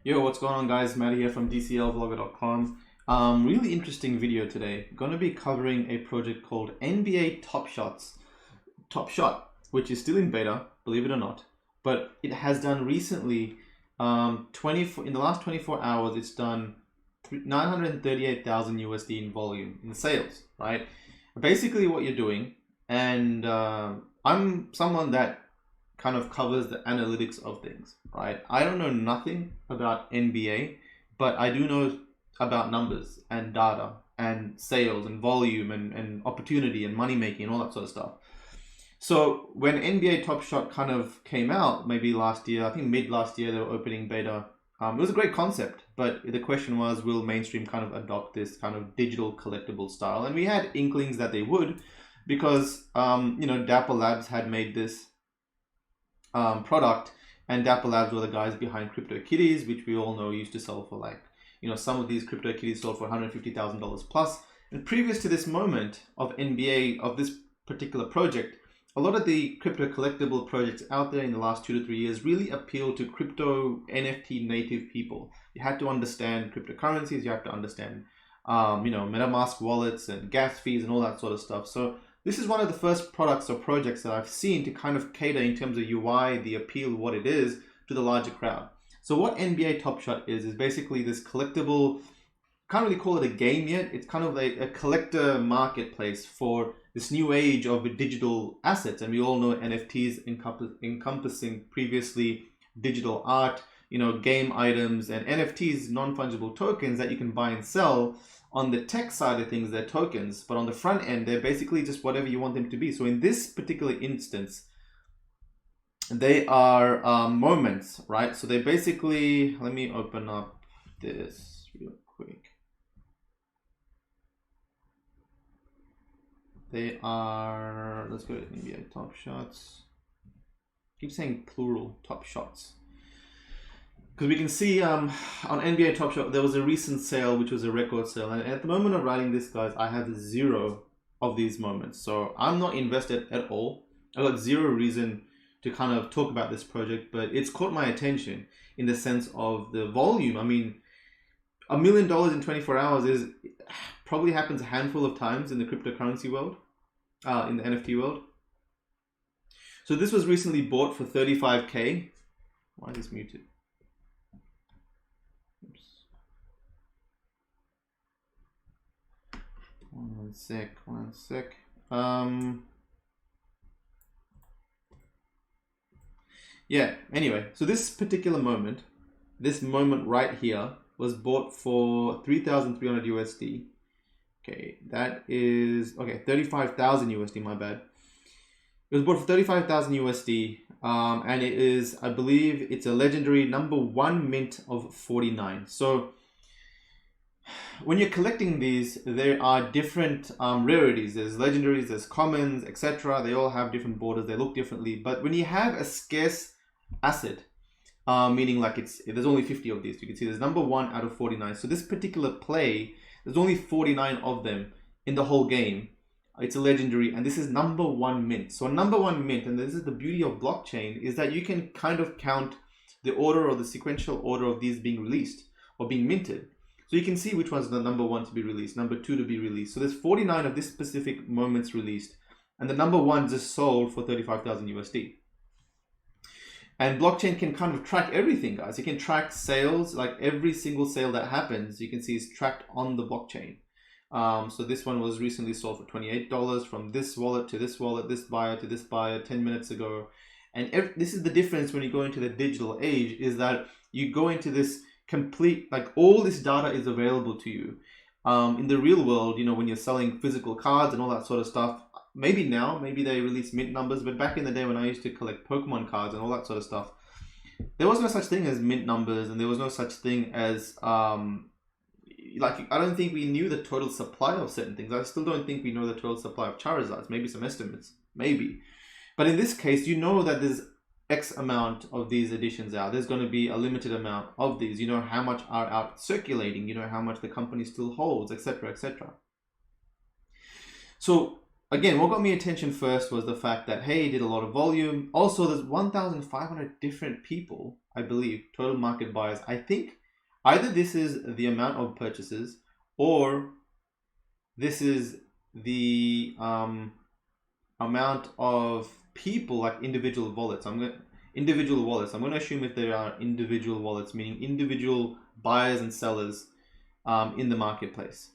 Yo, what's going on, guys? Matt here from DCLvlogger.com. Really interesting video today. Going to be covering a project called NBA Topshot, which is still in beta, believe it or not. But it has done recently, 24 in the last 24 hours, it's done 938,000 USD in volume in sales, right? Basically, what you're doing, and I'm someone that kind of covers the analytics of things, right? I don't know nothing about NBA, but I do know about numbers and data and sales and volume and opportunity and money making and all that sort of stuff. So when NBA Top Shot kind of came out, maybe last year, I think mid last year, they were opening beta. It was a great concept, but the question was, will mainstream kind of adopt this kind of digital collectible style? And we had inklings that they would, because Dapper Labs had made this product, and Dapper Labs were the guys behind CryptoKitties, which we all know used to sell for like, some of these CryptoKitties sold for $150,000 plus. And previous to this moment of NBA, of this particular project, a lot of the crypto collectible projects out there in the last 2 to 3 years really appeal to crypto NFT native people. You had to understand cryptocurrencies, you have to understand, MetaMask wallets and gas fees and all that sort of stuff. So this is one of the first products or projects that I've seen to kind of cater in terms of UI, the appeal, what it is, to the larger crowd. So what NBA Top Shot is basically this collectible, can't really call it a game yet, it's kind of a collector marketplace for this new age of digital assets. And we all know NFTs encompassing previously digital art, game items, and NFTs, non-fungible tokens that you can buy and sell. On the tech side of things, they're tokens, but on the front end, they're basically just whatever you want them to be. So in this particular instance, they are moments, right? So they basically, let me open up this real quick. They are, let's go to NBA Top Shots. Keep saying plural, Top Shots. Because we can see on NBA Top Shot, there was a recent sale, which was a record sale. And at the moment of writing this, guys, I have 0 of these moments. So I'm not invested at all. I've got 0 reason to kind of talk about this project, but it's caught my attention in the sense of the volume. I mean, $1 million in 24 hours is probably happens a handful of times in the cryptocurrency world, in the NFT world. So this was recently bought for 35K. Why is this muted? One sec. Yeah, anyway, so this particular moment, right here, was bought for 3,300 USD. Okay, that is, 35,000 USD, my bad. It was bought for 35,000 USD, and it is, I believe, it's a legendary #1 mint of 49. So when you're collecting these, there are different rarities. There's legendaries, there's commons, etc. They all have different borders, they look differently. But when you have a scarce asset, meaning like there's only 50 of these, you can see there's #1 out of 49. So this particular play, there's only 49 of them in the whole game. It's a legendary, and this is #1 mint. So #1 mint, and this is the beauty of blockchain, is that you can kind of count the order or the sequential order of these being released or being minted. So you can see which one's the #1 to be released, #2 to be released. So there's 49 of this specific moments released, and the #1 just sold for 35,000 USD. And blockchain can kind of track everything, guys. It can track sales, like every single sale that happens, you can see is tracked on the blockchain. So this one was recently sold for $28 from this wallet, this buyer to this buyer 10 minutes ago. And this is the difference when you go into the digital age, is that you go into this complete, like all this data is available to you. In the real world, when you're selling physical cards and all that sort of stuff, maybe now, maybe they release mint numbers, but back in the day when I used to collect Pokemon cards and all that sort of stuff, there was no such thing as mint numbers, and there was no such thing as, I don't think we knew the total supply of certain things. I still don't think we know the total supply of Charizards, maybe some estimates, maybe. But in this case, you know that there's X amount of these editions out. There's going to be a limited amount of these. You know how much are out circulating. You know how much the company still holds, etc., etc. So again, what got me attention first was the fact that, hey, he did a lot of volume. Also, there's 1,500 different people, I believe, total market buyers. I think either this is the amount of purchases or this is the amount of people, like individual wallets. I'm going to assume if there are individual wallets, meaning individual buyers and sellers in the marketplace.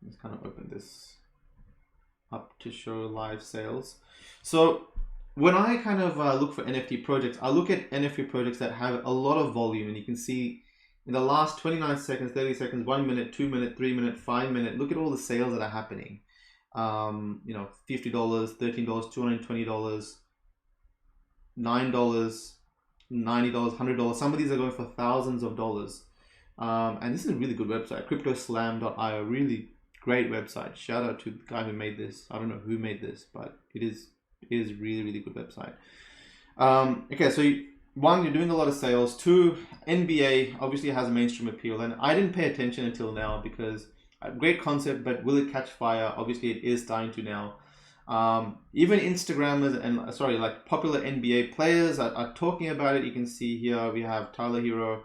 Let's kind of open this up to show live sales. So when I kind of look for NFT projects, I look at NFT projects that have a lot of volume, and you can see in the last 29 seconds, 30 seconds, 1 minute, 2 minute, 3 minute, 5 minute, look at all the sales that are happening. You know, $50, $13, $220, $9, $90, $100. Some of these are going for thousands of dollars. And this is a really good website, cryptoslam.io, really great website. Shout out to the guy who made this. I don't know who made this, but it is really, really good website. Okay, so one, you're doing a lot of sales. Two, NBA obviously has a mainstream appeal, and I didn't pay attention until now because great concept, but will it catch fire? Obviously, it is starting to now. Even Instagrammers and like popular NBA players are talking about it. You can see here we have Tyler Hero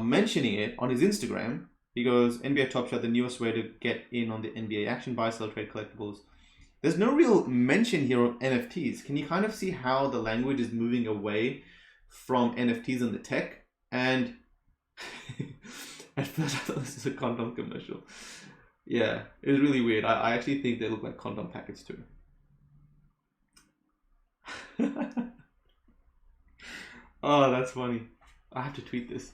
mentioning it on his Instagram. He goes, NBA Topshot, the newest way to get in on the NBA action, buy, sell, trade collectibles. There's no real mention here of NFTs. Can you kind of see how the language is moving away from NFTs and the tech? And at first I thought this is a condom commercial. Yeah, it was really weird. I actually think they look like condom packets too. Oh, that's funny. I have to tweet this.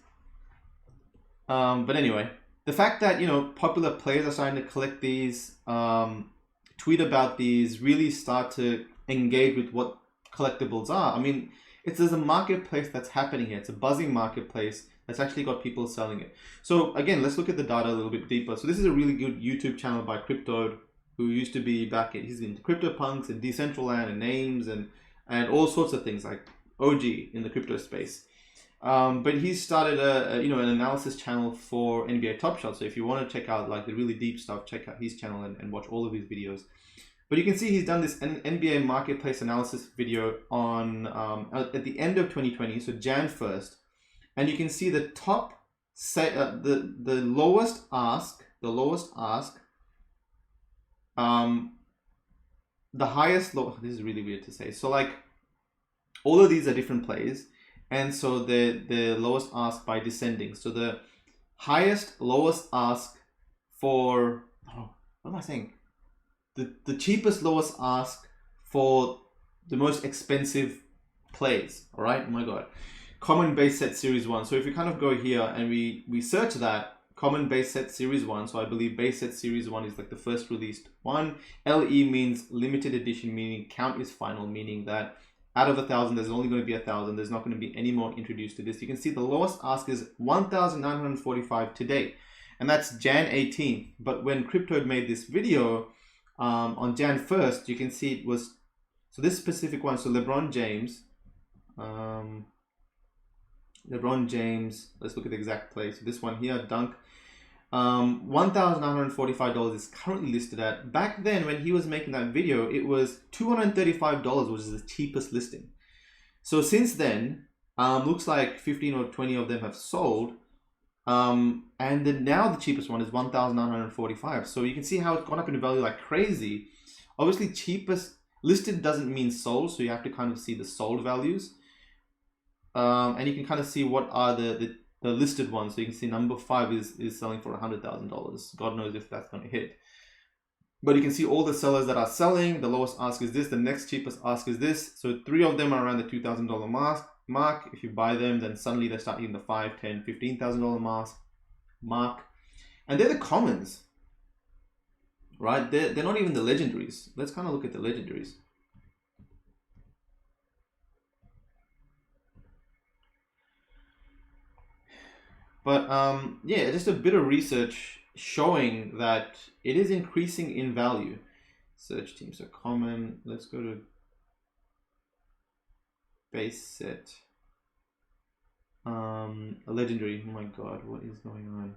But anyway, the fact that, you know, popular players are starting to collect these, tweet about these, really start to engage with what collectibles are. I mean, there's a marketplace that's happening here. It's a buzzing marketplace that's actually got people selling it. So again, let's look at the data a little bit deeper. So this is a really good YouTube channel by Crypto, who used to be he's into CryptoPunks and Decentraland and names and all sorts of things, like OG in the crypto space. But he started an analysis channel for NBA Topshot. So if you want to check out like the really deep stuff, check out his channel and watch all of his videos. But you can see he's done this NBA marketplace analysis video on at the end of 2020, so Jan 1st, and you can see the top the lowest ask, the highest low. This is really weird to say. So like all of these are different plays. And so the lowest ask by descending. So the lowest ask for, what am I saying? The cheapest lowest ask for the most expensive plays. All right, oh my God. Common base set series 1. So if we kind of go here and we search that, common base set series 1. So I believe base set series 1 is like the first released one. LE means limited edition, meaning count is final, meaning that out of 1,000, there's only going to be 1,000. There's not going to be any more introduced to this. You can see the lowest ask is 1,945 today, and that's Jan 18th. But when Crypto made this video on Jan 1st, you can see it was, so this specific one, so LeBron James, let's look at the exact place. So this one here, dunk, $1,945 is currently listed at. Back then, when he was making that video, it was $235, which is the cheapest listing. So since then, looks like 15 or 20 of them have sold. And then now the cheapest one is $1,945. So you can see how it's gone up in value like crazy. Obviously, cheapest listed doesn't mean sold, so you have to kind of see the sold values. And you can kind of see what are the listed ones. So you can see number 5 is selling for $100,000. God knows if that's going to hit. But you can see all the sellers that are selling. The lowest ask is this. The next cheapest ask is this. So 3 of them are around the $2,000 mark. If you buy them, then suddenly they start hitting the $5,000, $10,000, $15,000 mark. And they're the commons, right? They're not even the legendaries. Let's kind of look at the legendaries. But yeah, just a bit of research showing that it is increasing in value. Search teams are common. Let's go to base set. A legendary. Oh my God, what is going on?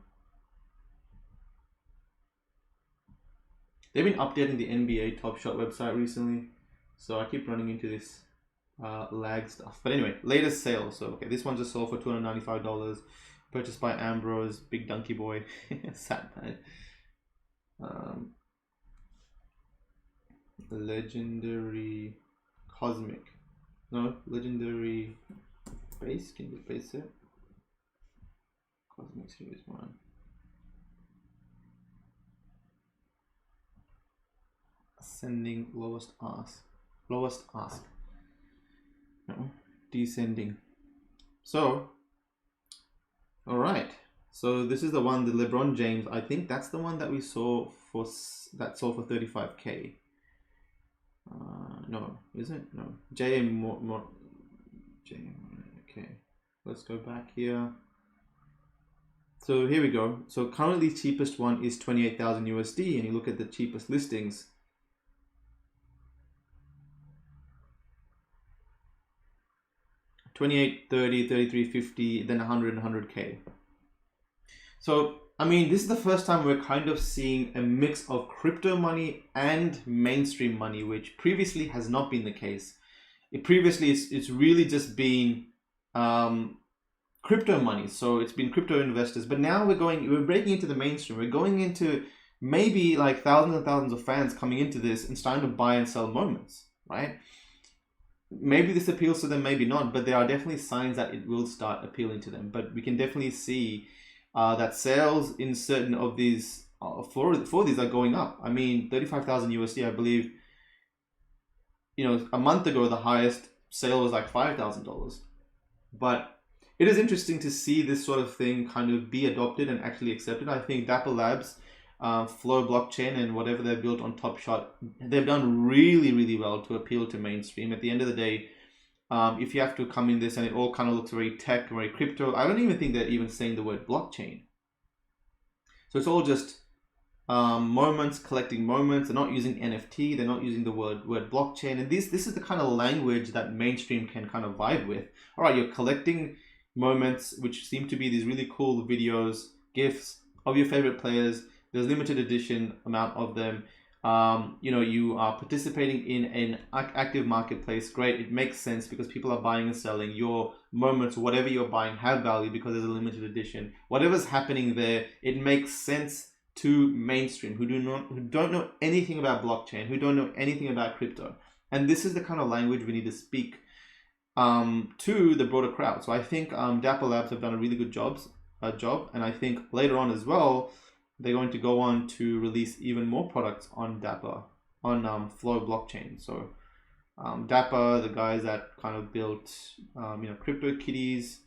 They've been updating the NBA Topshot website recently, so I keep running into this lag stuff. But anyway, latest sale. So okay, this one just sold for $295. Purchased by Ambrose, big donkey boy. Sad man. Legendary Cosmic. No, Legendary Base. Can you base it? Cosmic Series 1. Ascending lowest ask. Lowest ask. No, descending. So, alright. So this is the one, the LeBron James. I think that's the one that we saw for, that sold for 35K. No, is it? No. Okay. Let's go back here. So here we go. So currently cheapest one is 28,000 USD, and you look at the cheapest listings. $28, $30, $33, $50, then 100 and 100K. So, I mean, this is the first time we're kind of seeing a mix of crypto money and mainstream money, which previously has not been the case. It's really just been crypto money. So it's been crypto investors, but now we're breaking into the mainstream. We're going into maybe like thousands and thousands of fans coming into this and starting to buy and sell moments, right? Maybe this appeals to them, maybe not, but there are definitely signs that it will start appealing to them. But we can definitely see that sales in certain of these for these are going up. I mean, 35,000 USD, I believe. You know, a month ago the highest sale was like $5,000. But it is interesting to see this sort of thing kind of be adopted and actually accepted. I think Dapper Labs, Flow blockchain, and whatever they've built on Topshot, they've done really, really well to appeal to mainstream. At the end of the day, if you have to come in this and it all kind of looks very tech, very crypto, I don't even think they're even saying the word blockchain. So it's all just moments, collecting moments. They're not using NFT. They're not using the word blockchain. And this is the kind of language that mainstream can kind of vibe with. All right, you're collecting moments, which seem to be these really cool videos, GIFs of your favorite players. There's limited edition amount of them. You know, you are participating in an active marketplace. Great, it makes sense because people are buying and selling. Your moments, whatever you're buying, have value because there's a limited edition. Whatever's happening there, it makes sense to mainstream who don't know anything about blockchain, who don't know anything about crypto. And this is the kind of language we need to speak to the broader crowd. So I think Dapper Labs have done a really good job, and I think later on as well, they're going to go on to release even more products on Dapper, on Flow blockchain. So Dapper, the guys that kind of built, you know, CryptoKitties,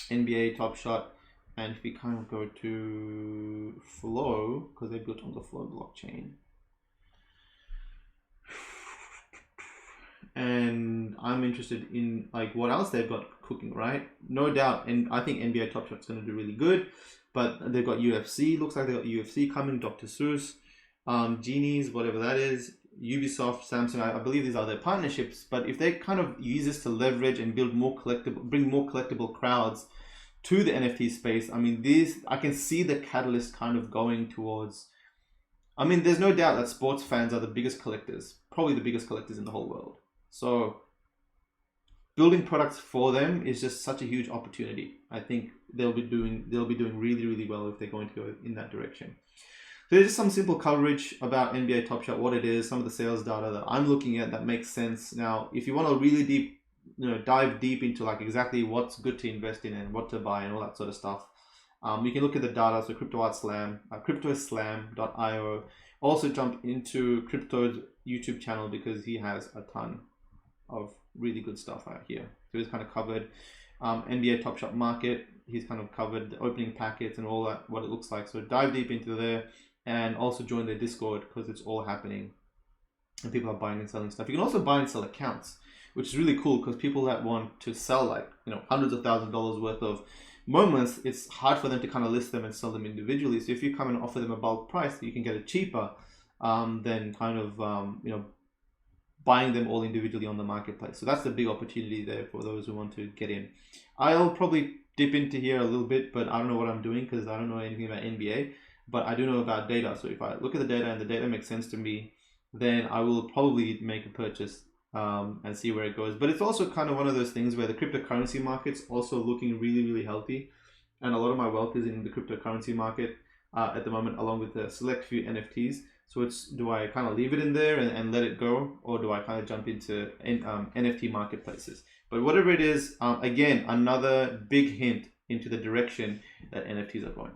NBA Topshot, and if we kind of go to Flow, because they built on the Flow blockchain. And I'm interested in like what else they've got cooking, right? No doubt, and I think NBA Topshot's going to do really good. But they've got UFC. Looks like they've got UFC coming. Dr. Seuss, Genies, whatever that is. Ubisoft, Samsung. I believe these are their partnerships. But if they kind of use this to leverage and build more bring more collectible crowds to the NFT space, I mean, I can see the catalyst kind of going towards. I mean, there's no doubt that sports fans are the biggest collectors, probably the biggest collectors in the whole world. So building products for them is just such a huge opportunity. I think they'll be doing really, really well if they're going to go in that direction. So there's just some simple coverage about NBA Topshot, what it is, some of the sales data that I'm looking at that makes sense. Now, if you want to really deep, you know, dive deep into like exactly what's good to invest in and what to buy and all that sort of stuff, you can look at the data. So cryptoslam.io. Also jump into Crypto's YouTube channel because he has a ton of really good stuff out here. So he's kind of covered NBA Topshot market. He's kind of covered the opening packets and all that, what it looks like. So dive deep into there and also join their Discord because it's all happening and people are buying and selling stuff. You can also buy and sell accounts, which is really cool because people that want to sell like, you know, hundreds of $1,000s worth of moments, it's hard for them to kind of list them and sell them individually. So if you come and offer them a bulk price, you can get it cheaper than kind of, you know, buying them all individually on the marketplace. So that's the big opportunity there for those who want to get in. I'll probably dip into here a little bit, but I don't know what I'm doing because I don't know anything about NBA. but I do know about data. So if I look at the data and the data makes sense to me, then I will probably make a purchase and see where it goes. But it's also kind of one of those things where the cryptocurrency market's also looking really, really healthy. And a lot of my wealth is in the cryptocurrency market at the moment, along with a select few NFTs. So do I kind of leave it in there and let it go, or do I kind of jump into NFT marketplaces? But whatever it is, again, another big hint into the direction that NFTs are going.